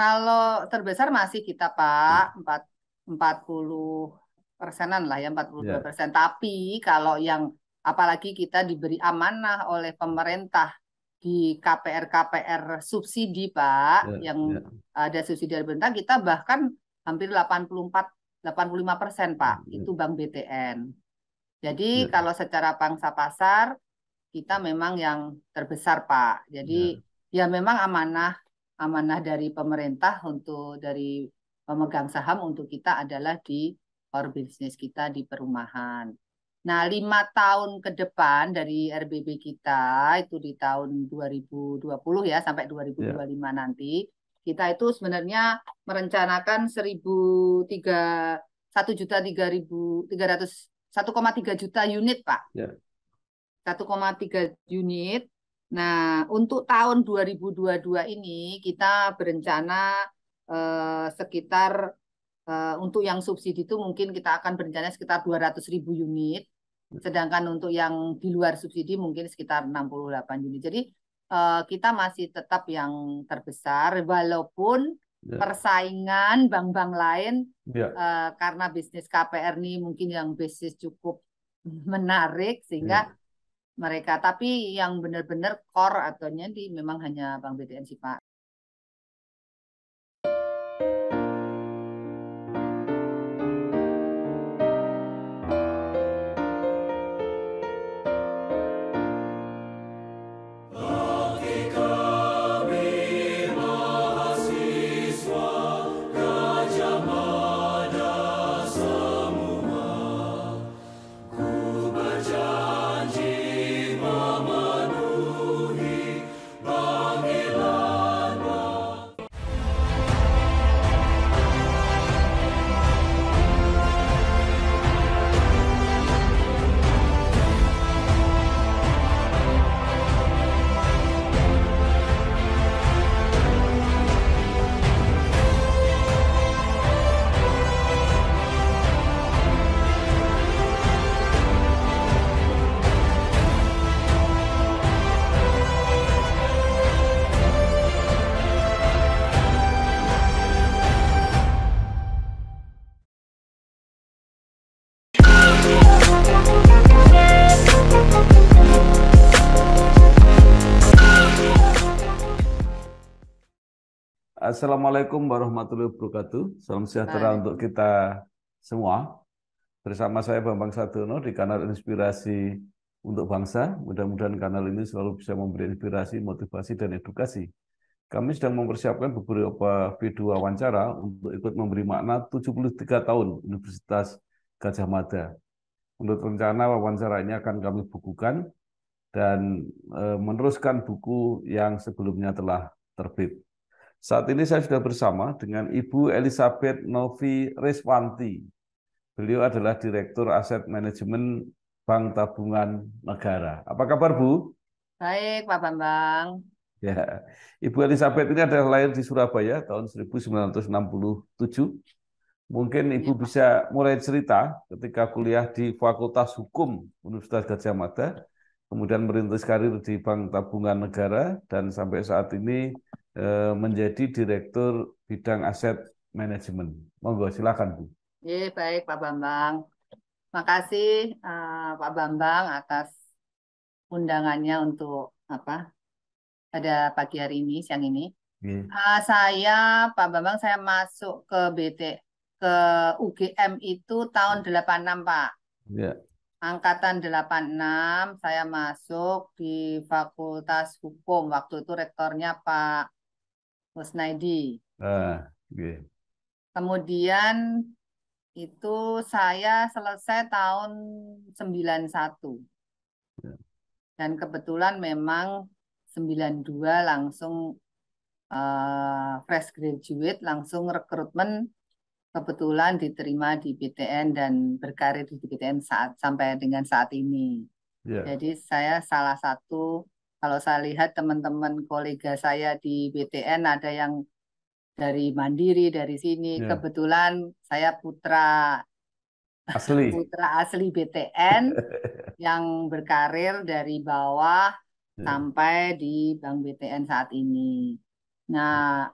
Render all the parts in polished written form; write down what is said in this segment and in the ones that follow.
Kalau terbesar masih kita Pak, 40%-an lah ya, 42%. Ya, Tapi kalau yang apalagi kita diberi amanah oleh pemerintah di KPR-KPR subsidi Pak, ya, yang ya, ada subsidi dari pemerintah, kita bahkan hampir 85% Pak, ya, itu Bank BTN. Jadi ya, kalau secara pangsa pasar, kita memang yang terbesar Pak. Jadi ya, ya memang amanah amanah dari pemerintah untuk dari pemegang saham untuk kita adalah di core business kita di perumahan. Nah, 5 tahun ke depan dari RBB kita itu di tahun 2020 ya sampai ya, 2025 nanti kita itu sebenarnya merencanakan 1,3 juta unit Pak. ya. 1,3 unit. Nah, untuk tahun 2022 ini kita berencana sekitar untuk yang subsidi itu mungkin kita akan berencana sekitar 200.000 unit. Sedangkan untuk yang di luar subsidi mungkin sekitar 68 unit. Jadi kita masih tetap yang terbesar walaupun Ya, persaingan bank-bank lain ya, karena bisnis KPR ini mungkin yang bisnis cukup menarik sehingga ya. mereka. Tapi yang benar-benar core atau di memang hanya Bank BTN sih Pak. Assalamualaikum warahmatullahi wabarakatuh. Salam sejahtera untuk Waalaikumsalam. kita semua. Bersama saya Bambang Sadiono di kanal Inspirasi untuk Bangsa. Mudah-mudahan kanal ini selalu bisa memberi inspirasi, motivasi, dan edukasi. Kami sedang mempersiapkan beberapa video wawancara untuk ikut memberi makna 73 tahun Universitas Gadjah Mada. Menurut rencana wawancara ini akan kami bukukan dan meneruskan buku yang sebelumnya telah terbit. Saat ini saya sudah bersama dengan Ibu Elizabeth Novi Reswanti. Beliau adalah Direktur Aset Manajemen Bank Tabungan Negara. Apa kabar, Bu? Baik Pak Bambang. Ya, Ibu Elizabeth ini adalah lahir di Surabaya tahun 1967. Mungkin Ibu Iya Pak. bisa mulai cerita ketika kuliah di Fakultas Hukum Universitas Gadjah Mada, kemudian merintis karir di Bank Tabungan Negara, dan sampai saat ini menjadi Direktur Bidang Aset Manajemen. Monggo, silakan, Bu. Iya baik Pak Bambang. Makasih Pak Bambang atas undangannya untuk apa pada pagi hari ini, siang ini. Oke. Saya Pak Bambang saya masuk ke ke UGM itu tahun 86 Pak. Ya, Angkatan 86 saya masuk di Fakultas Hukum. Waktu itu rektornya Pak Kusnaidi. oke. Kemudian itu saya selesai tahun 91. Ya, Dan kebetulan memang 92 langsung fresh graduate, langsung rekrutmen kebetulan diterima di BTN dan berkarir di BTN sampai dengan saat ini. ya, Jadi saya salah satu, kalau saya lihat teman-teman kolega saya di BTN ada yang dari Mandiri, dari sini. ya. Kebetulan saya Asli. putra asli BTN yang berkarir dari bawah Ya, sampai di Bank BTN saat ini. Nah,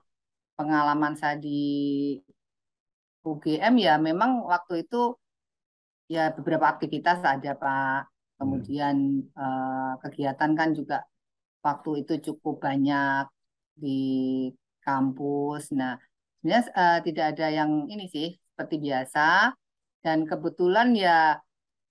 pengalaman saya di UGM ya memang waktu itu ya beberapa aktivitas ada Pak. Kemudian kegiatan kan juga waktu itu cukup banyak di kampus. Nah, sebenarnya tidak ada yang ini sih seperti biasa. Dan kebetulan ya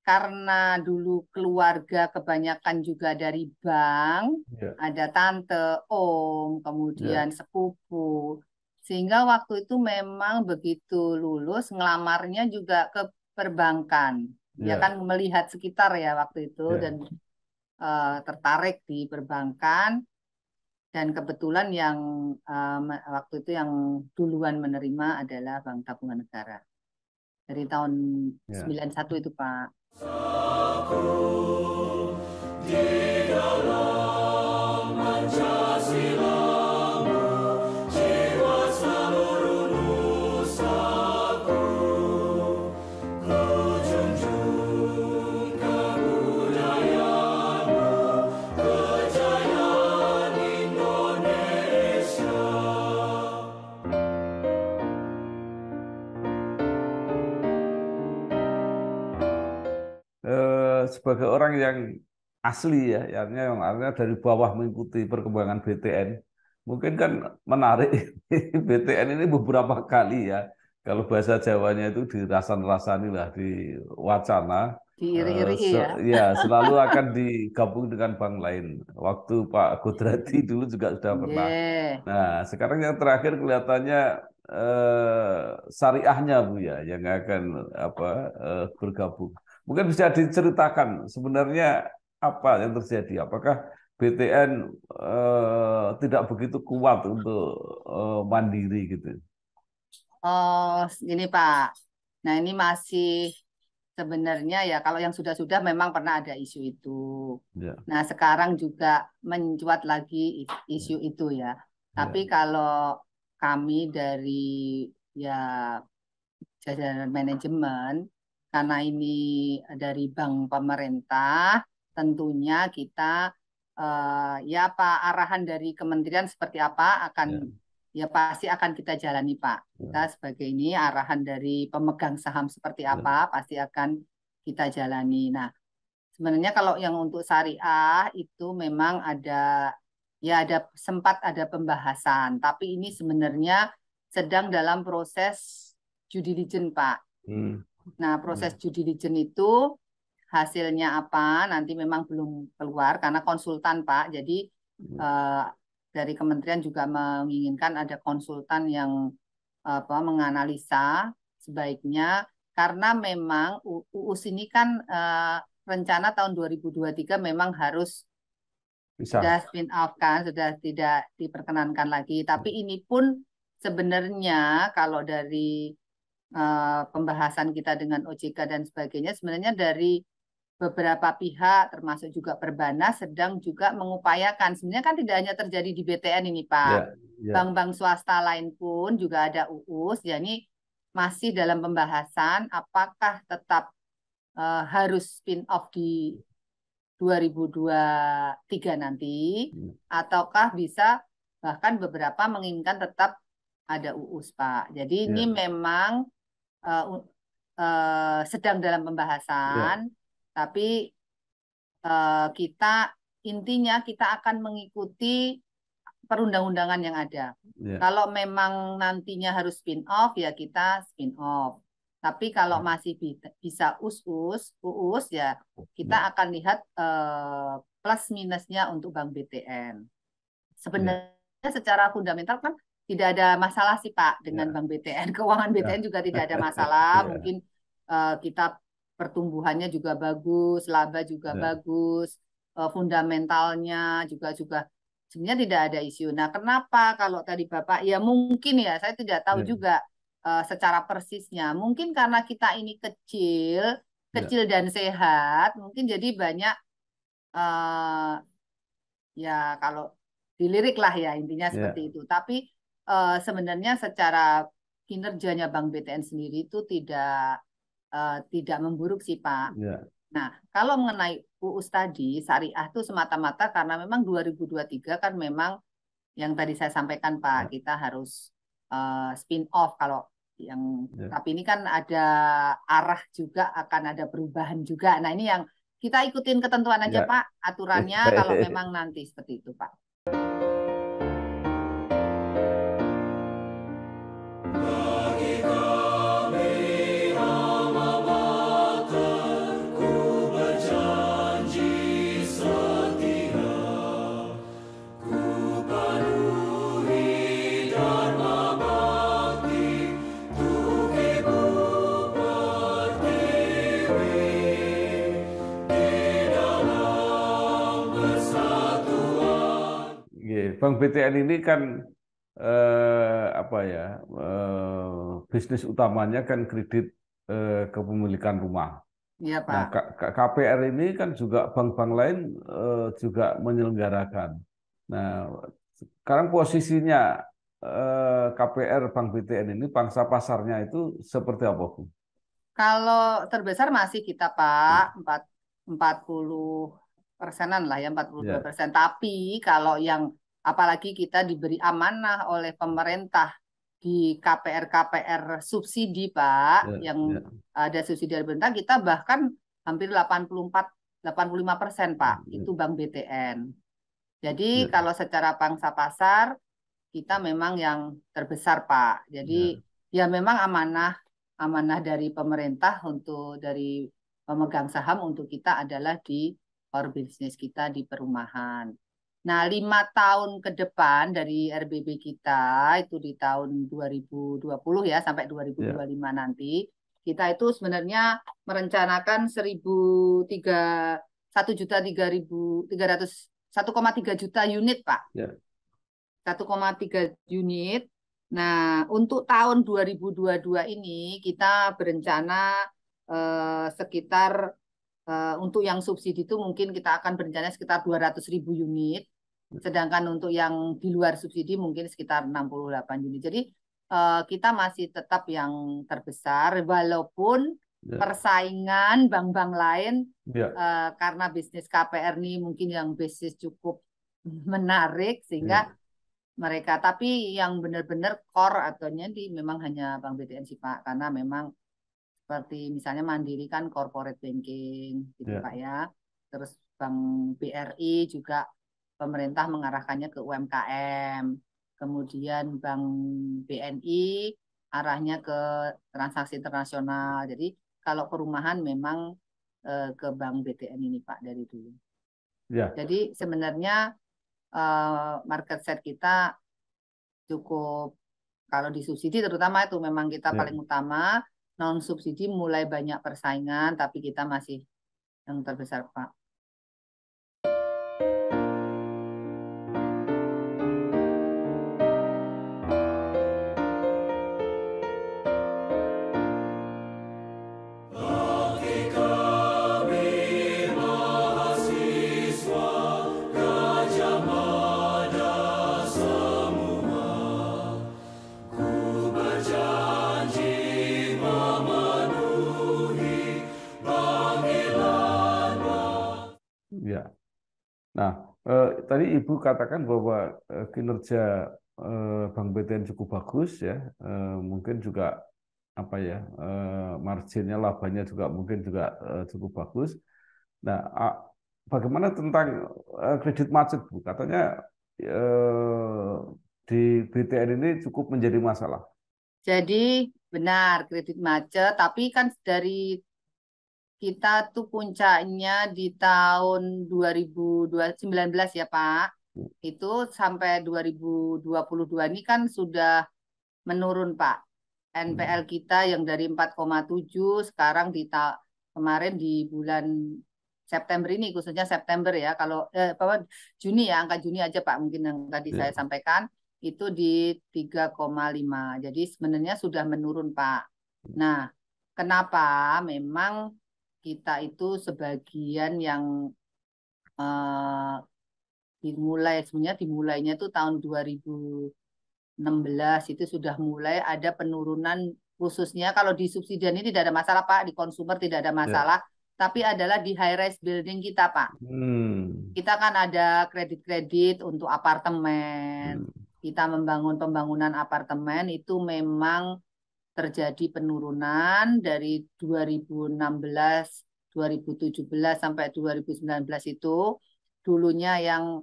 karena dulu keluarga kebanyakan juga dari bank, Ya, ada tante, om, kemudian ya, sepupu. Sehingga waktu itu memang begitu lulus ngelamarnya juga ke perbankan. Ya kan ya, melihat sekitar ya waktu itu dan ya. tertarik di perbankan dan kebetulan yang waktu itu yang duluan menerima adalah Bank Tabungan Negara dari tahun Ya. 91 itu Pak. Sebagai orang yang asli ya, yang artinya dari bawah mengikuti perkembangan BTN, mungkin kan menarik BTN ini beberapa kali ya, kalau bahasa Jawanya itu dirasan-rasani lah, di wacana, Diiri-iri ya. ya selalu akan digabung dengan bank lain. Waktu Pak Kodrati dulu juga sudah pernah. Yeah. Nah, sekarang yang terakhir kelihatannya syariahnya Bu ya, yang akan apa bergabung. Mungkin bisa diceritakan sebenarnya apa yang terjadi? Apakah BTN tidak begitu kuat untuk mandiri gitu? Oh, ini Pak. Nah, ini masih sebenarnya ya kalau yang sudah-sudah memang pernah ada isu itu. Ya, Nah, sekarang juga mencuat lagi isu ya, itu ya. Tapi ya, kalau kami dari ya jajaran manajemen, karena ini dari bank pemerintah, tentunya kita ya Pak arahan dari kementerian seperti apa akan ya, ya pasti akan kita jalani Pak. Kita ya, sebagai ini arahan dari pemegang saham seperti apa ya, pasti akan kita jalani. Nah, sebenarnya kalau yang untuk syariah itu memang ada ya ada sempat ada pembahasan, tapi ini sebenarnya sedang dalam proses due diligence, Pak. hmm, Nah, proses ya, due diligence itu hasilnya apa nanti memang belum keluar karena konsultan, Pak. Jadi eh, dari kementerian juga menginginkan ada konsultan yang apa menganalisa sebaiknya karena memang UUS ini kan rencana tahun 2023 memang harus sudah bisa. spin off kan, sudah tidak diperkenankan lagi. Tapi ini pun sebenarnya kalau dari pembahasan kita dengan OJK dan sebagainya, sebenarnya dari beberapa pihak, termasuk juga Perbanas, sedang juga mengupayakan. Sebenarnya kan tidak hanya terjadi di BTN ini, Pak. Ya, ya, Bank-bank swasta lain pun juga ada UUS, jadi masih dalam pembahasan apakah tetap harus spin off di 2023 nanti, ataukah bisa bahkan beberapa menginginkan tetap ada UUS, Pak. Jadi ini ya, memang uh, sedang dalam pembahasan, ya, tapi kita intinya kita akan mengikuti perundang-undangan yang ada. ya, Kalau memang nantinya harus spin off ya kita spin off. Tapi kalau masih bisa UUS ya kita ya, akan lihat plus minusnya untuk Bank BTN. ya, Sebenarnya secara fundamental kan tidak ada masalah sih Pak dengan ya, Bank BTN. Keuangan BTN ya, juga tidak ada masalah. ya, Mungkin kita pertumbuhannya juga bagus, laba juga ya, bagus, fundamentalnya juga juga sebenarnya tidak ada isu. Nah, kenapa kalau tadi Bapak ya mungkin ya saya tidak tahu ya, juga secara persisnya. Mungkin karena kita ini kecil, ya, kecil dan sehat, mungkin jadi banyak eh, ya kalau dilirik lah ya intinya seperti ya, itu. Tapi sebenarnya secara kinerjanya Bank BTN sendiri itu tidak memburuk sih Pak. ya, Nah, kalau mengenai UUS tadi, syariah itu semata-mata karena memang 2023 kan memang yang tadi saya sampaikan Pak, ya, kita harus spin off kalau yang tapi ini kan ada arah juga akan ada perubahan juga. Nah, ini yang kita ikutin ketentuan aja Pak, aturannya kalau memang nanti seperti itu Pak. Bank BTN ini kan bisnis utamanya kan kredit kepemilikan rumah. Iya, Pak. Nah, KPR ini kan juga bank-bank lain juga menyelenggarakan. Nah, sekarang posisinya KPR Bank BTN ini pangsa pasarnya itu seperti apa, Bu? Kalau terbesar masih kita Pak, 40%-an lah ya, 42%. Tapi kalau yang apalagi kita diberi amanah oleh pemerintah di KPR-KPR subsidi Pak, yang ada subsidi dari pemerintah, kita bahkan hampir 85% Pak, itu Bank BTN. Jadi kalau secara pangsa pasar, kita memang yang terbesar Pak. Jadi ya memang amanah dari pemerintah untuk dari pemegang saham untuk kita adalah di core business kita di perumahan. Nah, 5 tahun ke depan dari RBB kita itu di tahun 2020 ya sampai 2025 nanti kita itu sebenarnya merencanakan 1,3 juta unit Pak. 1,3 unit. Nah, untuk tahun 2022 ini kita berencana sekitar untuk yang subsidi itu mungkin kita akan berencana sekitar 200.000 unit. Sedangkan untuk yang di luar subsidi mungkin sekitar 68 unit. Jadi kita masih tetap yang terbesar walaupun persaingan bank-bank lain karena bisnis KPR ini mungkin yang bisnis cukup menarik sehingga mereka, tapi yang benar-benar core ataunya di memang hanya Bank BTN sih Pak, karena memang seperti misalnya Mandiri kan corporate banking gitu Pak ya, terus Bank BRI juga pemerintah mengarahkannya ke UMKM, kemudian Bank BNI arahnya ke transaksi internasional, jadi kalau perumahan memang ke Bank BTN ini Pak dari dulu. Jadi sebenarnya market share kita cukup, kalau di subsidi terutama itu memang kita paling utama, non subsidi mulai banyak persaingan tapi kita masih yang terbesar Pak. Nah, tadi Ibu katakan bahwa kinerja Bank BTN cukup bagus ya, mungkin juga marginnya, labanya juga mungkin juga cukup bagus. Nah, bagaimana tentang kredit macet, Bu? Katanya di BTN ini cukup menjadi masalah. Jadi benar kredit macet, tapi kan dari kita tuh puncaknya di tahun 2019 ya Pak. Itu sampai 2022 ini kan sudah menurun Pak. NPL kita yang dari 4,7 sekarang kemarin di bulan September ini, khususnya September ya, kalau Juni ya, angka Juni aja Pak mungkin yang tadi saya sampaikan itu di 3,5. Jadi sebenarnya sudah menurun Pak. Nah, kenapa? Memang kita itu sebagian yang dimulainya itu tahun 2016 itu sudah mulai ada penurunan, khususnya kalau di subsidi ini tidak ada masalah Pak, di konsumer tidak ada masalah, tapi adalah di high rise building kita Pak. Kita kan ada kredit-kredit untuk apartemen, kita membangun pembangunan apartemen itu memang terjadi penurunan dari 2016, 2017 sampai 2019 itu dulunya yang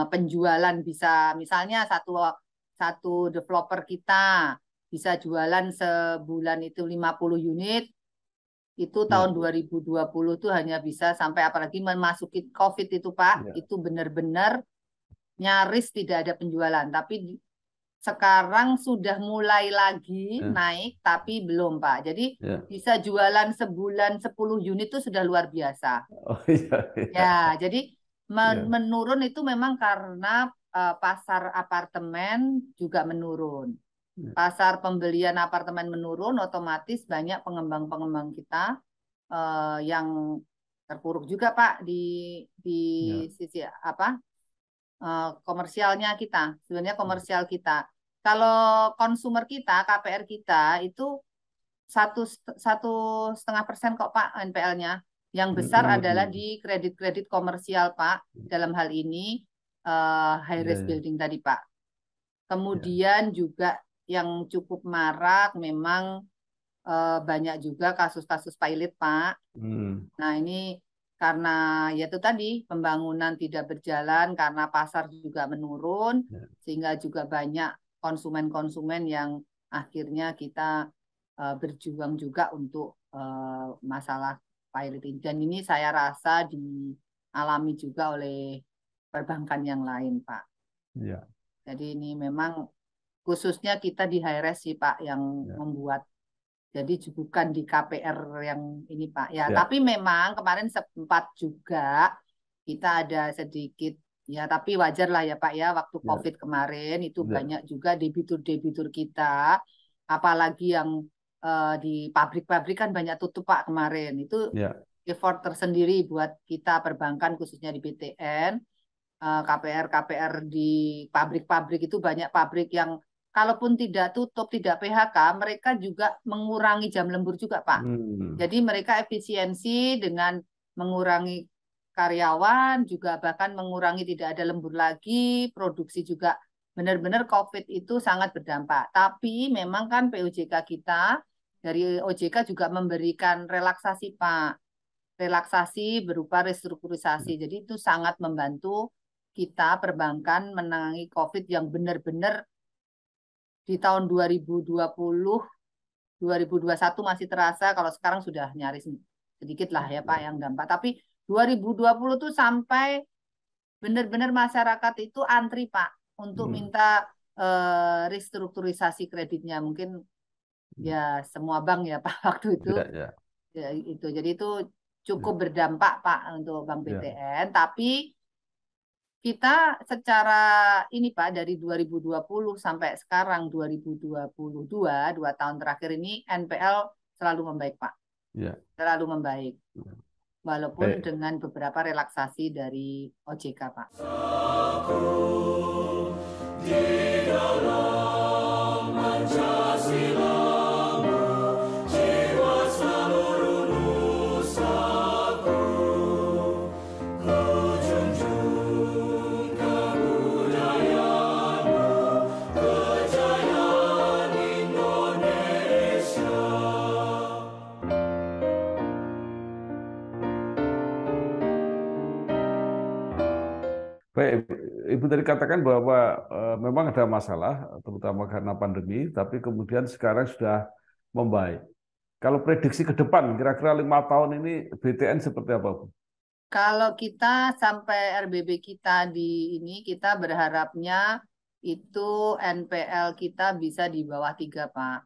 penjualan bisa misalnya satu satu developer kita bisa jualan sebulan itu 50 unit, itu tahun 2020 tuh hanya bisa sampai apalagi memasuki COVID itu Pak, itu benar-benar nyaris tidak ada penjualan. Tapi sekarang sudah mulai lagi naik, tapi belum Pak. Jadi bisa jualan sebulan 10 unit itu sudah luar biasa. Oh iya, iya. Ya, jadi menurun itu memang karena pasar apartemen juga menurun. Pasar pembelian apartemen menurun, otomatis banyak pengembang-pengembang kita yang terpuruk juga Pak di sisi apa komersialnya kita. Sebenarnya komersial kita. Kalau konsumer kita, KPR kita itu 1,5% kok Pak NPL-nya. Yang besar adalah di kredit-kredit komersial Pak. Dalam hal ini high risk building tadi Pak. Kemudian juga yang cukup marak memang banyak juga kasus-kasus pilot Pak. Nah ini karena ya itu tadi pembangunan tidak berjalan karena pasar juga menurun, sehingga juga banyak konsumen-konsumen yang akhirnya kita berjuang juga untuk masalah pilot ini. Dan ini saya rasa dialami juga oleh perbankan yang lain Pak. Ya. Jadi ini memang khususnya kita di high risk sih Pak yang membuat. Jadi bukan di KPR yang ini Pak. Ya, tapi memang kemarin sempat juga kita ada sedikit ya, tapi wajar lah ya Pak ya, waktu COVID kemarin itu banyak juga debitur-debitur kita, apalagi yang di pabrik-pabrik kan banyak tutup Pak kemarin. Itu effort tersendiri buat kita perbankan khususnya di BTN, KPR-KPR di pabrik-pabrik itu banyak pabrik yang kalaupun tidak tutup, tidak PHK, mereka juga mengurangi jam lembur juga, Pak. Jadi mereka efisiensi dengan mengurangi karyawan, juga bahkan mengurangi tidak ada lembur lagi, produksi juga benar-benar COVID itu sangat berdampak. Tapi memang kan POJK kita, dari OJK juga memberikan relaksasi, Pak. Relaksasi berupa restrukturisasi. Jadi itu sangat membantu kita perbankan menangani COVID yang benar-benar di tahun 2020, 2021 masih terasa, kalau sekarang sudah nyaris sedikit lah ya Pak yang dampak. Tapi 2020 tuh sampai benar-benar masyarakat itu antri Pak untuk minta restrukturisasi kreditnya. Mungkin ya semua bank ya Pak waktu itu. Ya, itu. Jadi itu cukup berdampak Pak untuk Bank BTN. Tapi kita secara ini Pak dari 2020 sampai sekarang 2022, 2 tahun terakhir ini NPL selalu membaik Pak. Selalu membaik. Walaupun dengan beberapa relaksasi dari OJK Pak. Di dalam Pancasila-mu, jiwa seluruh nusaku, ku junjung kebudayaanmu, kejayaan Indonesia. Baik, Ibu tadi katakan bahwa memang ada masalah, terutama karena pandemi, tapi kemudian sekarang sudah membaik. Kalau prediksi ke depan, kira-kira 5 tahun ini BTN seperti apa, Bu? Kalau kita sampai RBB kita di ini, kita berharapnya itu NPL kita bisa di bawah 3, Pak.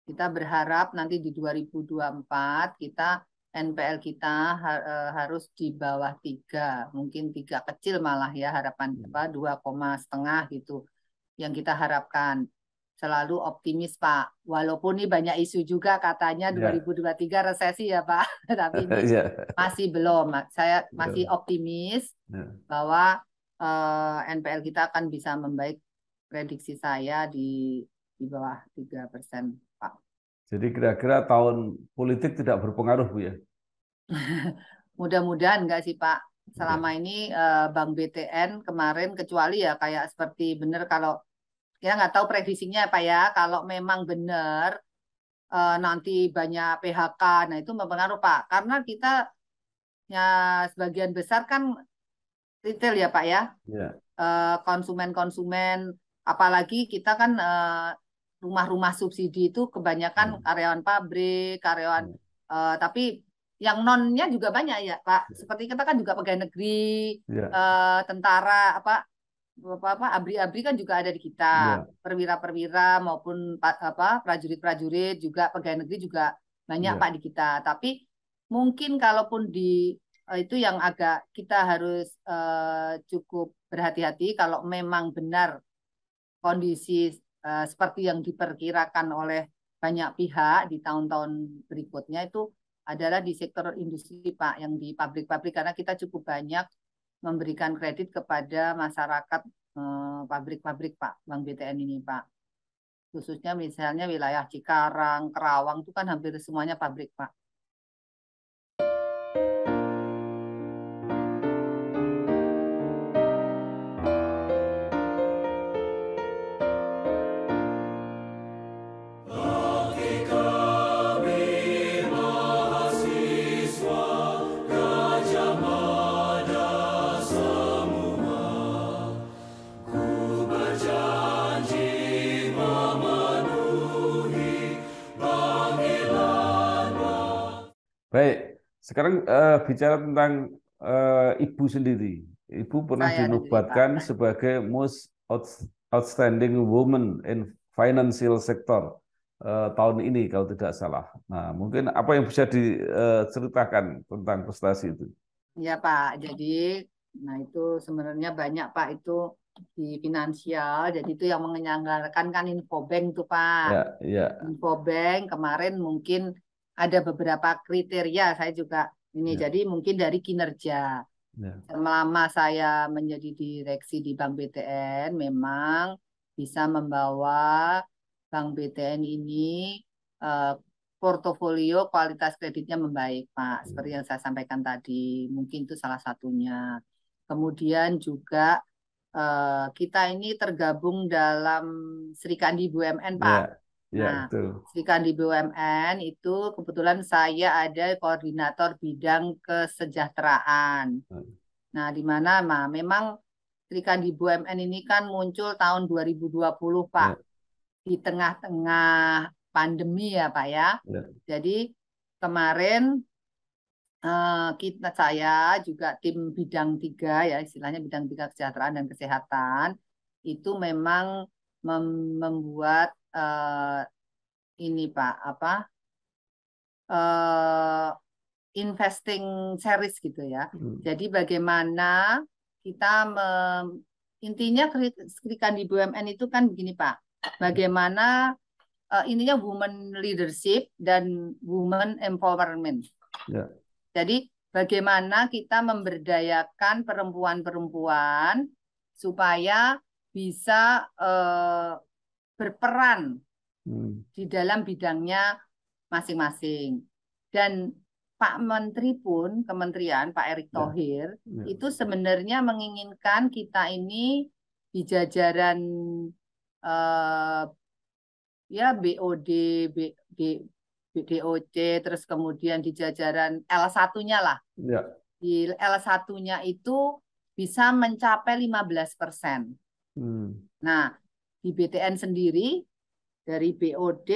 Kita berharap nanti di 2024 kita NPL kita harus di bawah 3, mungkin 3 kecil malah ya harapan apa 2,5 gitu yang kita harapkan. Selalu optimis Pak. Walaupun ini banyak isu juga katanya 2023 resesi ya Pak, tapi ini masih belum. Saya masih optimis bahwa NPL kita akan bisa membaik. Prediksi saya di bawah 3%. Pak. Jadi kira-kira tahun politik tidak berpengaruh, Bu ya? Mudah-mudahan enggak sih, Pak. selama ini Bank BTN kemarin, kecuali ya kayak seperti benar, kalau kita nggak tahu prediksinya apa ya, kalau memang benar nanti banyak PHK, nah itu mempengaruhi Pak, karena kita ya sebagian besar kan retail ya Pak ya, Ya, konsumen-konsumen, apalagi kita kan rumah-rumah subsidi itu kebanyakan ya, karyawan pabrik, karyawan, ya, tapi yang nonnya juga banyak ya Pak. Seperti kita kan juga pegawai negeri, ya, tentara, apa abri-abri kan juga ada di kita, ya, perwira-perwira maupun apa prajurit-prajurit juga, pegawai negeri juga banyak ya. Pak di kita. Tapi mungkin kalaupun di itu yang agak kita harus cukup berhati-hati kalau memang benar kondisi seperti yang diperkirakan oleh banyak pihak di tahun-tahun berikutnya, itu adalah di sektor industri Pak, yang di pabrik-pabrik, karena kita cukup banyak memberikan kredit kepada masyarakat pabrik-pabrik Pak, Bank BTN ini Pak. Khususnya misalnya wilayah Cikarang, Kerawang itu kan hampir semuanya pabrik Pak. Baik, sekarang bicara tentang Ibu sendiri. Ibu pernah Saya negeri Pak. dinobatkan sebagai Outstanding Woman in Financial Sector tahun ini kalau tidak salah. Nah, mungkin apa yang bisa diceritakan tentang prestasi itu? Ya Pak, jadi nah itu sebenarnya banyak Pak itu di finansial. Jadi itu yang menyelenggarakan kan Infobank tuh Pak. Ya, ya, Infobank kemarin mungkin ada beberapa kriteria, saya juga ini, ya, jadi mungkin dari kinerja. ya, Selama saya menjadi direksi di Bank BTN, memang bisa membawa Bank BTN ini eh, portofolio kualitas kreditnya membaik, Pak. Seperti yang saya sampaikan tadi, mungkin itu salah satunya. Kemudian juga kita ini tergabung dalam Serikandi BUMN, Pak. ya, ya, Nah, betul. Serikandi BUMN itu kebetulan saya ada koordinator bidang kesejahteraan. Nah, di mana memang Serikandi BUMN ini kan muncul tahun 2020, Pak, Ya, di tengah-tengah pandemi ya, Pak ya. ya, Jadi kemarin saya juga tim bidang tiga ya, istilahnya bidang tiga kesejahteraan dan kesehatan, itu memang membuat ini Pak, apa eh, investing series gitu ya. hmm, Jadi bagaimana kita intinya ketika di BUMN itu kan begini Pak, bagaimana ininya women leadership dan women empowerment. ya, Jadi bagaimana kita memberdayakan perempuan-perempuan supaya bisa berperan hmm, di dalam bidangnya masing-masing. Dan Pak Menteri pun, Kementerian Pak Erick ya, Thohir, ya, itu sebenarnya menginginkan kita ini di jajaran eh, ya BOD, BDOC, terus kemudian di jajaran L1-nya lah. ya, Di L1-nya itu bisa mencapai 15%. hmm, Nah, di BTN sendiri dari BOD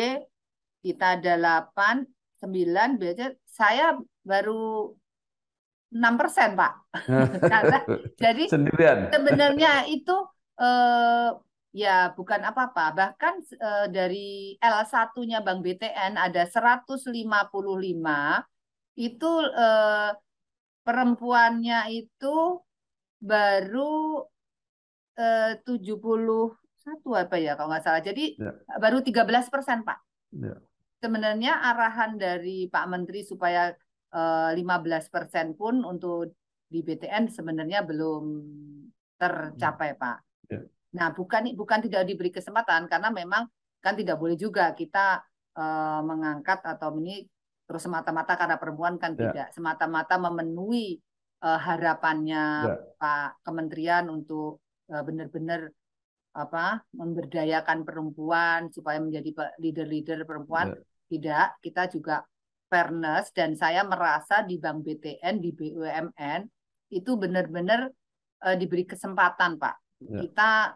kita ada 8, 9, biasanya saya baru 6%, Pak. Karena jadi sendirian. sebenarnya itu eh, ya bukan apa-apa. Bahkan dari L1-nya Bank BTN ada 155, itu perempuannya itu baru 71 apa ya kalau nggak salah. Jadi Ya, baru 13%, Pak. ya, Sebenarnya arahan dari Pak Menteri supaya 15% pun untuk di BTN sebenarnya belum tercapai, Pak. ya, Nah, bukan tidak diberi kesempatan, karena memang kan tidak boleh juga kita mengangkat atau ini terus semata-mata karena perempuan, kan ya, tidak semata-mata memenuhi harapannya Ya. Pak Kementerian untuk benar-benar memberdayakan perempuan supaya menjadi leader-leader perempuan. Ya. Tidak, kita juga fairness, dan saya merasa di Bank BTN, di BUMN itu benar-benar diberi kesempatan, Pak. Ya. Kita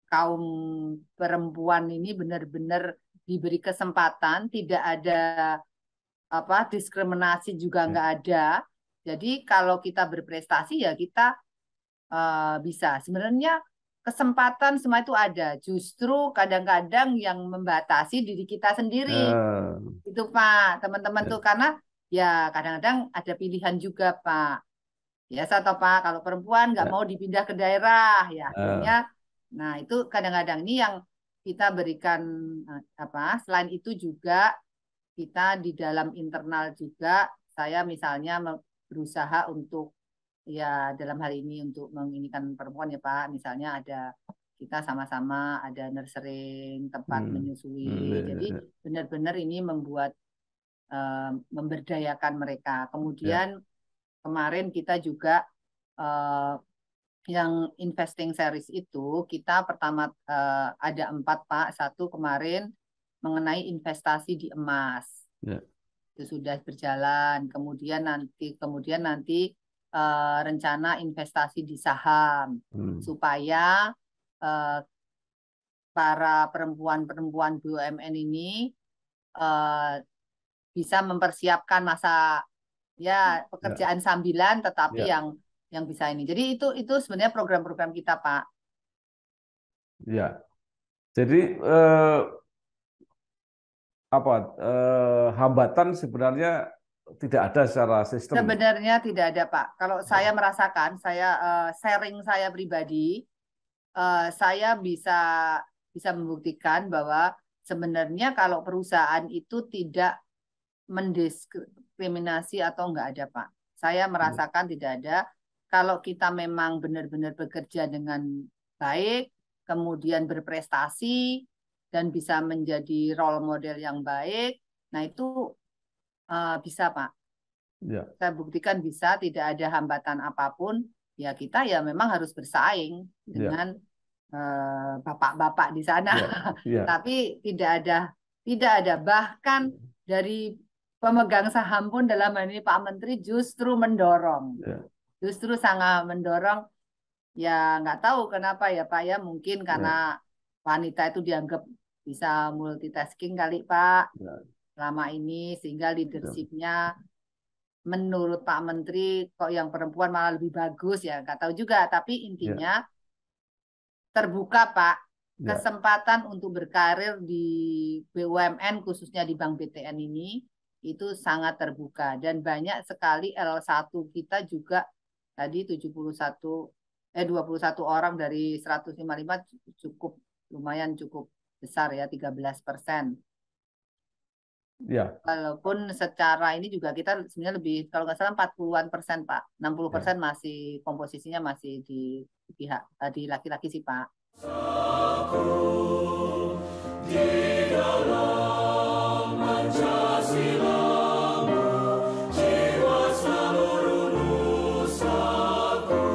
kaum perempuan ini benar-benar diberi kesempatan, tidak ada diskriminasi juga nggak ada. Jadi kalau kita berprestasi ya kita bisa. Sebenarnya kesempatan semua itu ada. Justru kadang-kadang yang membatasi diri kita sendiri. Itu Pak, teman-teman tuh, karena ya kadang-kadang ada pilihan juga Pak. Biasa toh Pak, kalau perempuan nggak mau dipindah ke daerah, ya akhirnya, nah itu kadang-kadang ini yang kita berikan selain itu juga kita di dalam internal juga, saya misalnya berusaha untuk ya dalam hal ini untuk menginikan perempuan ya Pak, misalnya ada kita sama-sama ada nursery tempat menyusui, jadi benar-benar ini membuat memberdayakan mereka. Kemudian kemarin kita juga yang investing series itu kita pertama ada 4 Pak, satu kemarin mengenai investasi di emas. Itu sudah berjalan. Kemudian nanti rencana investasi di saham supaya para perempuan-perempuan BUMN ini bisa mempersiapkan masa ya pekerjaan sambilan, tetapi yang bisa ini. Jadi itu sebenarnya program-program kita, Pak. Ya. Jadi hambatan sebenarnya tidak ada secara sistem. Sebenarnya tidak ada, Pak. Kalau saya merasakan, saya sharing saya pribadi, saya bisa membuktikan bahwa sebenarnya kalau perusahaan itu tidak mendiskriminasi atau enggak ada, Pak. Saya merasakan tidak ada. Kalau kita memang benar-benar bekerja dengan baik, kemudian berprestasi, dan bisa menjadi role model yang baik, nah itu bisa, Pak. Saya buktikan bisa, tidak ada hambatan apapun. Ya kita ya memang harus bersaing dengan bapak-bapak di sana. Tapi tidak ada. Bahkan dari pemegang saham pun dalam hal ini Pak Menteri justru mendorong. Justru sangat mendorong. Ya nggak tahu kenapa ya Pak ya. Mungkin karena wanita itu dianggap bisa multitasking kali Pak. Selama ini sehingga leadership-nya menurut Pak Menteri kok yang perempuan malah lebih bagus ya. Nggak tahu juga. Tapi intinya terbuka Pak. Kesempatan untuk berkarir di BUMN khususnya di Bank BTN ini itu sangat terbuka, dan banyak sekali L1 kita juga tadi 21 orang dari 155 lumayan cukup besar ya, 13%. Walaupun secara ini juga kita sebenarnya lebih, kalau nggak salah 40-an% Pak, 60% masih komposisinya masih di pihak di laki-laki sih Pak. Di dalam Pancasila-Mu, jiwa seluruh nusaku,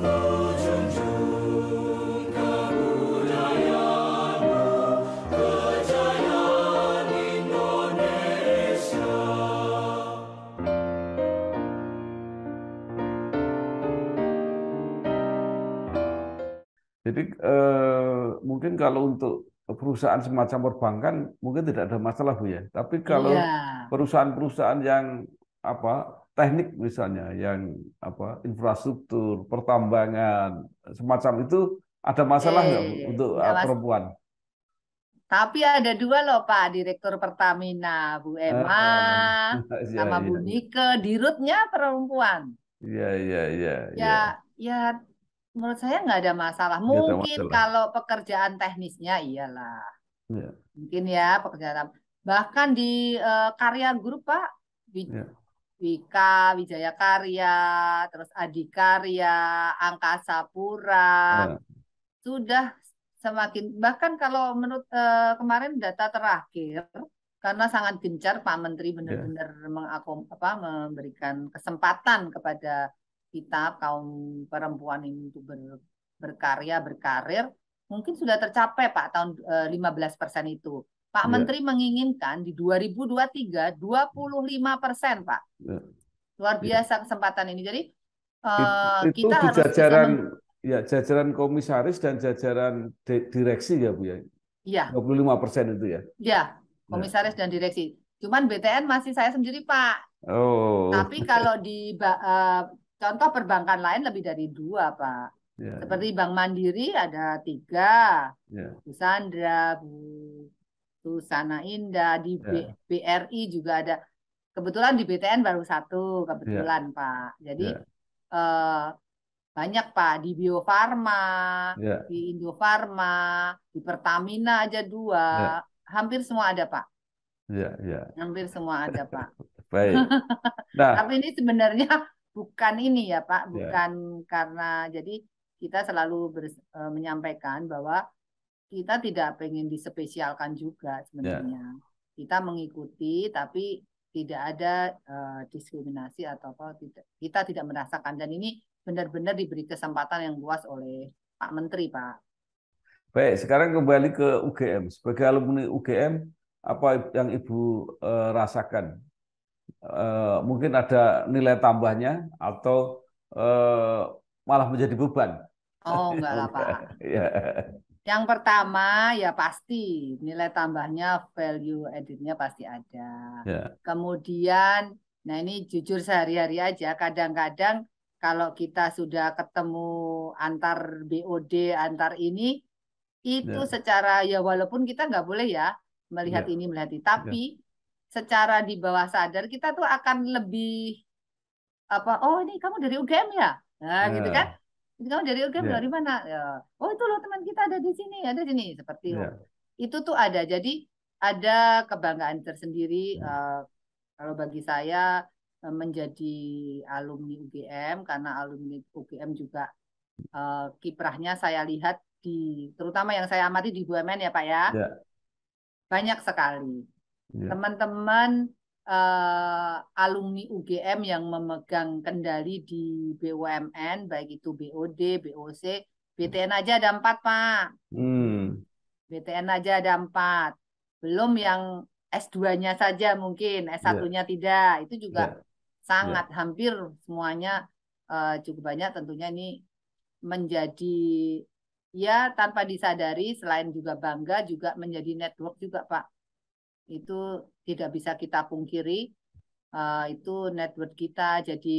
ku junjung kebudayaanmu, kejayaan Indonesia. Jadi mungkin kalau untuk perusahaan semacam perbankan mungkin tidak ada masalah Bu ya. Tapi kalau perusahaan-perusahaan yang teknik misalnya, yang infrastruktur, pertambangan, semacam itu ada masalah nggak Bu untuk perempuan? Tapi ada 2 loh Pak, Direktur Pertamina, Bu Emma, sama Bu Nike, dirutnya perempuan. Ya, menurut saya nggak ada masalah. Mungkin kalau pekerjaan teknisnya iyalah. Mungkin ya pekerjaan. Bahkan di Karya Group Pak, Wika, Wijaya Karya, terus Adikarya, Angkasa Pura, sudah semakin, bahkan kalau menurut kemarin data terakhir, karena sangat gencar Pak Menteri Ya, benar-benar memberikan kesempatan kepada kita kaum perempuan ini untuk berkarya, berkarir, mungkin sudah tercapai Pak tahun 15% itu. Pak ya, Menteri menginginkan di 2023 25% Pak. ya, Luar ya. biasa kesempatan ini. Jadi Itu kita di harus bisa jajaran ya jajaran komisaris dan jajaran direksi ya Bu ya. iya, 25% itu ya. ya, Ya. komisaris dan direksi. Cuman BTN masih saya sendiri Pak. Oh. Tapi kalau di contoh perbankan lain lebih dari dua, Pak. Ya, Seperti Bank Mandiri ada 3, ya, Bu Sandra, Bu Susana Indah, di ya, BRI juga ada. Kebetulan di BTN baru 1, ya, kebetulan Pak. Jadi ya, eh, banyak Pak, di Bio Farma, ya, di Indofarma, di Pertamina aja 2. ya, Hampir semua ada Pak. ya, ya. Hampir semua ada Pak. Baik. Tapi Nah, ini sebenarnya bukan ini ya Pak, ya, bukan karena jadi kita selalu menyampaikan bahwa kita tidak pengen dispesialkan juga ya. sebenarnya. Kita mengikuti tapi tidak ada diskriminasi atau apa, kita tidak merasakan, dan ini benar-benar diberi kesempatan yang luas oleh Pak Menteri Pak. Baik, sekarang kembali ke UGM. Sebagai alumni UGM, apa yang Ibu rasakan? Mungkin ada nilai tambahnya atau eh, malah menjadi beban? Oh enggak lah Enggak. Pak. Ya, Yang pertama ya pasti nilai tambahnya, value added-nya pasti ada. ya, Kemudian, nah ini jujur sehari-hari aja, kadang-kadang kalau kita sudah ketemu antar BOD, antar ini, itu ya, secara ya walaupun kita nggak boleh ya melihat ya, ini, melihat ini, ya, tapi secara di bawah sadar kita tuh akan lebih apa, oh ini kamu dari UGM ya, nah gitu kan, ya, ini kamu dari UGM ya, dari mana ya, oh itu loh teman kita ada di sini, ada di sini, seperti ya, itu tuh ada. Jadi ada kebanggaan tersendiri kalau bagi saya menjadi alumni UGM, karena alumni UGM juga kiprahnya saya lihat di, terutama yang saya amati di BUMN ya Pak ya, ya, banyak sekali ya, teman-teman alumni UGM yang memegang kendali di BUMN, baik itu BOD, BOC, BTN aja ada 4 Pak. hmm, BTN aja ada 4. Belum yang S2-nya saja mungkin, ya, S1-nya tidak. Itu juga ya, sangat ya, hampir semuanya cukup banyak, tentunya ini menjadi ya tanpa disadari, selain juga bangga juga menjadi network juga Pak. Itu tidak bisa kita pungkiri, itu network kita jadi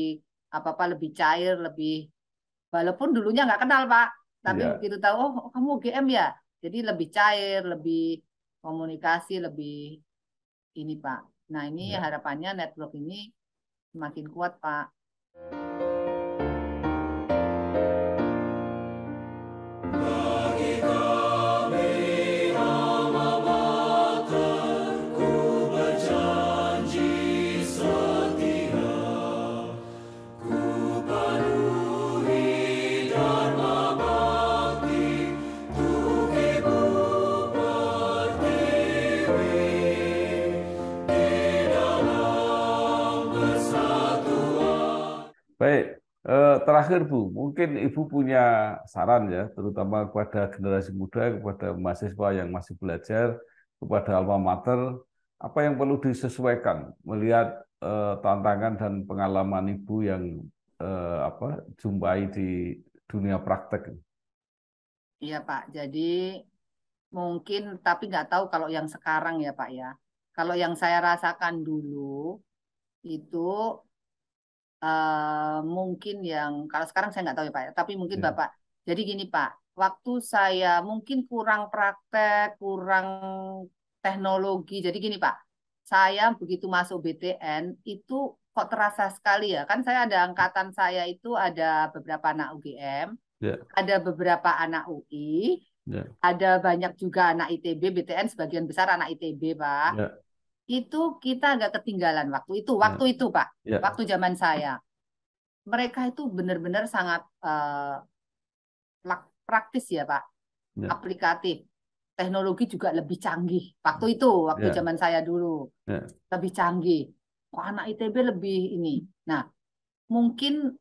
apa-apa lebih cair, lebih, walaupun dulunya nggak kenal Pak, tapi ya, begitu tahu, oh kamu UGM ya, jadi lebih cair, lebih komunikasi, lebih ini Pak. Nah ini ya. harapannya network ini semakin kuat Pak. Baik, terakhir Bu, mungkin Ibu punya saran ya, terutama kepada generasi muda, kepada mahasiswa yang masih belajar, kepada alma mater, apa yang perlu disesuaikan melihat tantangan dan pengalaman Ibu yang apa jumpai di dunia praktek. Iya Pak, jadi mungkin tapi nggak tahu kalau yang sekarang ya Pak ya. Kalau yang saya rasakan dulu itu mungkin yang kalau sekarang saya nggak tahu ya Pak, tapi mungkin Ya, Bapak. Jadi gini Pak, waktu saya mungkin kurang praktek, kurang teknologi. Jadi gini Pak, saya begitu masuk BTN itu kok terasa sekali ya. Kan saya ada angkatan saya itu ada beberapa anak UGM, ya, ada beberapa anak UI, ya, ada banyak juga anak ITB, BTN sebagian besar anak ITB Pak. ya, Itu kita agak ketinggalan ya, waktu itu Pak, ya, waktu zaman saya. Mereka itu benar-benar sangat praktis ya Pak, ya, aplikatif. teknologi juga lebih canggih. Waktu itu, waktu Ya, zaman saya dulu, ya, lebih canggih. Kok anak ITB lebih ini. Nah, mungkin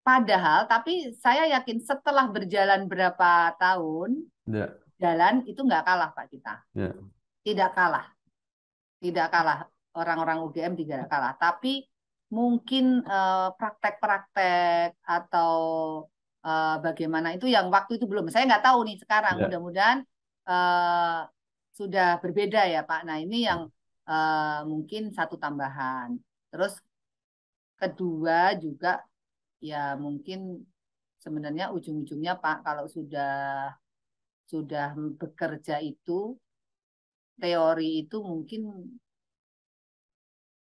padahal, tapi saya yakin setelah berjalan berapa tahun, ya, jalan itu nggak kalah Pak kita. ya, Tidak kalah. Tidak kalah. Orang-orang UGM tidak kalah. Tapi mungkin praktek-praktek atau bagaimana itu yang waktu itu belum. Saya nggak tahu nih sekarang. ya, Mudah-mudahan eh, sudah berbeda ya Pak. Nah ini yang mungkin satu tambahan. Terus kedua juga ya mungkin sebenarnya ujung-ujungnya Pak kalau sudah bekerja itu teori itu mungkin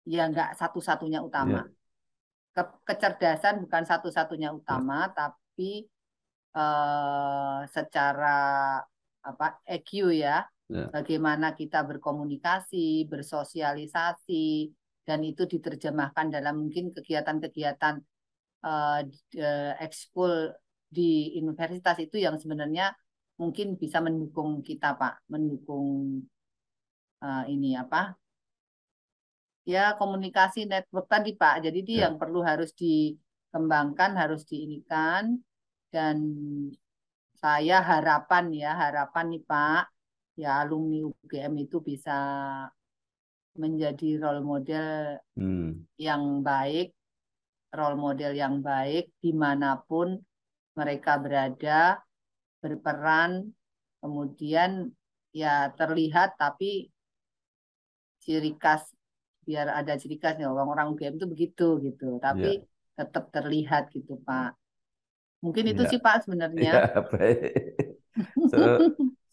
ya nggak satu-satunya utama. ya, Kecerdasan bukan satu-satunya ya, utama, tapi secara apa EQ ya, ya. bagaimana kita berkomunikasi, bersosialisasi, dan itu diterjemahkan dalam mungkin kegiatan-kegiatan eh, ekskul di universitas itu yang sebenarnya mungkin bisa mendukung kita Pak, mendukung ini apa ya komunikasi network tadi Pak. Jadi itu Ya. yang perlu harus dikembangkan, harus diinikan dan saya harapan nih Pak, ya alumni UGM itu bisa menjadi Hmm. yang baik, role model yang baik dimanapun mereka berada, berperan, kemudian ya terlihat tapi ciri khas biar ada ciri khasnya orang-orang UGM itu begitu gitu tapi Ya, tetap terlihat gitu Pak mungkin itu sih ya, Pak sebenarnya ya, baik. Se-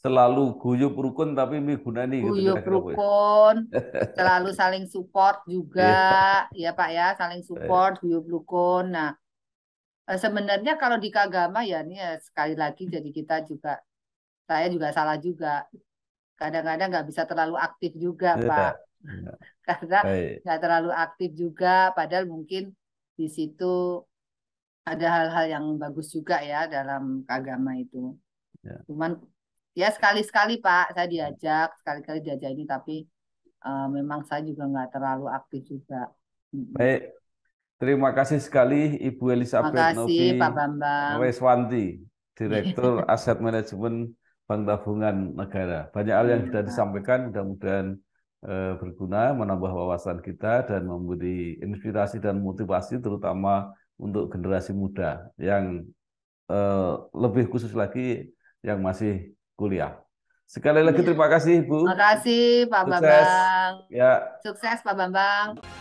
Selalu guyup rukun tapi migunani gitu guyup kira-kira, Bu. rukun selalu saling support juga Iya, ya Pak ya saling baik. support guyup rukun nah sebenarnya kalau di Kagama ya ini ya, sekali lagi jadi kita juga saya juga salah juga kadang-kadang nggak bisa terlalu aktif juga Pak Ya, ya, karena baik. nggak terlalu aktif juga padahal mungkin di situ ada hal-hal yang bagus juga ya dalam agama itu. Ya. Cuman ya sekali-sekali Pak saya diajak, sekali-kali diajak ini tapi memang saya juga nggak terlalu aktif juga. Mm-mm. Baik. Terima kasih sekali Ibu Elizabeth Makasih Novi Pak Bambang. Weswanti, Direktur Aset Manajemen Bank Tabungan Negara. Banyak hal yang sudah Iya. disampaikan, mudah-mudahan berguna, menambah wawasan kita dan memberi inspirasi dan motivasi terutama untuk generasi muda yang lebih khusus lagi yang masih kuliah. Sekali lagi Iya. terima kasih Ibu. Makasih Pak Sukses. Bambang. Ya. Sukses Pak Bambang.